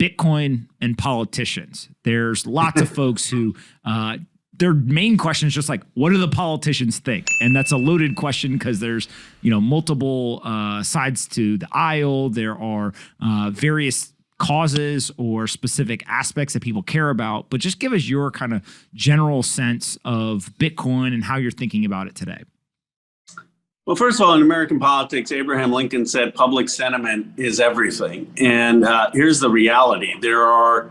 Bitcoin and politicians. There's lots of folks who their main question is just like, what do the politicians think? And that's a loaded question because there's, multiple sides to the aisle. There are various causes or specific aspects that people care about. But just give us your kind of general sense of Bitcoin and how you're thinking about it today. Well, first of all, in American politics, Abraham Lincoln said public sentiment is everything. And here's the reality. There are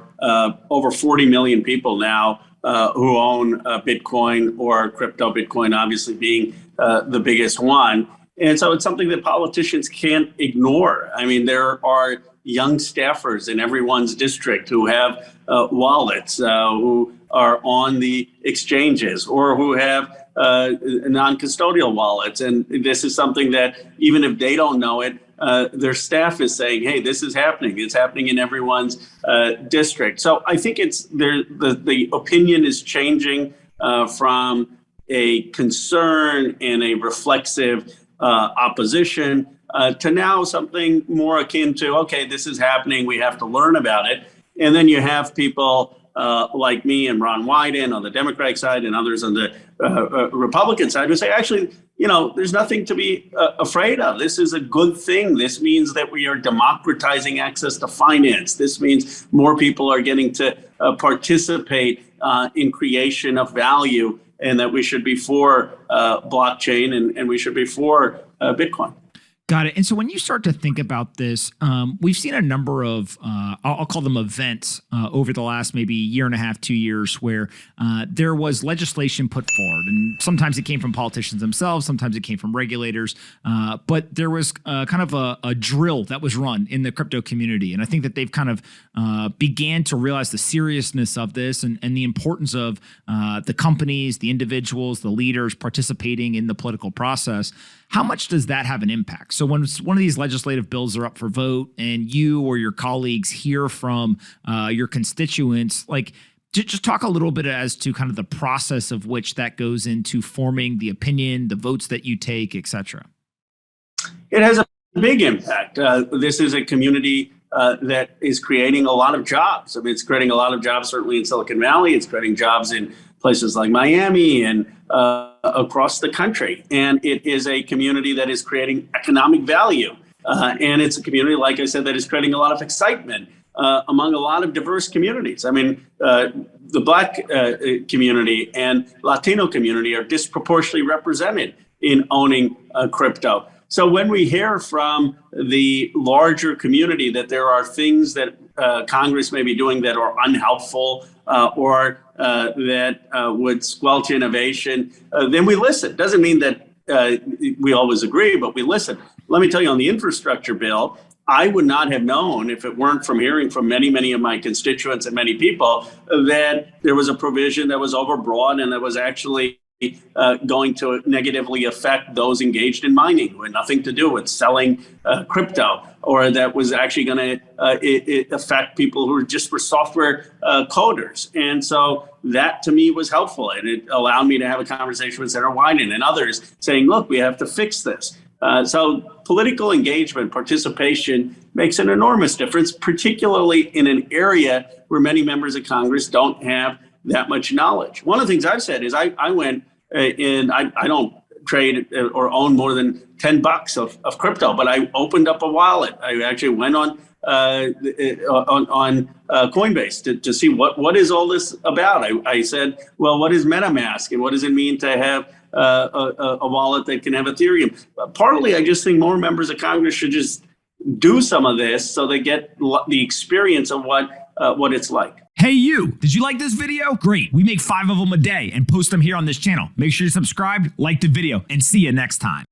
over 40 million people now who own Bitcoin or crypto, Bitcoin obviously being the biggest one. And so it's something that politicians can't ignore. I mean, there are young staffers in everyone's district who have wallets, who are on the exchanges or who have non-custodial wallets. And this is something that even if they don't know it, their staff is saying, hey, this is happening. It's happening in everyone's district. So I think it's there. The opinion is changing from a concern and a reflexive opposition to now something more akin to, okay, this is happening. We have to learn about it. And then you have people like me and Ron Wyden on the Democratic side and others on the Republican side who say, actually, there's nothing to be afraid of. This is a good thing. This means that we are democratizing access to finance. This means more people are getting to participate in creation of value, and that we should be for blockchain and we should be for Bitcoin. Got it. And so when you start to think about this, we've seen a number of, I'll call them events over the last maybe year and a half, 2 years, where there was legislation put forward. And sometimes it came from politicians themselves, sometimes it came from regulators. But there was kind of a drill that was run in the crypto community. And I think that they've kind of began to realize the seriousness of this and the importance of the companies, the individuals, the leaders participating in the political process. How much does that have an impact? So when one of these legislative bills are up for vote and you or your colleagues hear from your constituents, like just talk a little bit as to kind of the process of which that goes into forming the opinion, the votes that you take, et cetera. It has a big impact. This is a community that is creating a lot of jobs. I mean, it's creating a lot of jobs, certainly in Silicon Valley. It's creating jobs in places like Miami and across the country. And it is a community that is creating economic value. And it's a community, like I said, that is creating a lot of excitement among a lot of diverse communities. I mean, the Black community and Latino community are disproportionately represented in owning crypto. So when we hear from the larger community that there are things that Congress may be doing that are unhelpful or that would squelch innovation, then we listen. Doesn't mean that we always agree, but we listen. Let me tell you, on the infrastructure bill, I would not have known, if it weren't from hearing from many, many of my constituents and many people, that there was a provision that was overbroad and that was actually going to negatively affect those engaged in mining who had nothing to do with selling crypto, or that was actually going to affect people who were software coders. And so that to me was helpful. And it allowed me to have a conversation with Senator Wyden and others saying, look, we have to fix this. So political engagement, participation makes an enormous difference, particularly in an area where many members of Congress don't have that much knowledge. One of the things I've said is I went and I don't trade or own more than $10 of crypto, but I opened up a wallet. I actually went on Coinbase to see what is all this about. I said, well, what is MetaMask and what does it mean to have a wallet that can have Ethereum? Partly, I just think more members of Congress should just do some of this so they get the experience of what it's like. Hey, you, did you like this video? Great. We make 5 of them a day and post them here on this channel. Make sure you subscribe, like the video, and see you next time.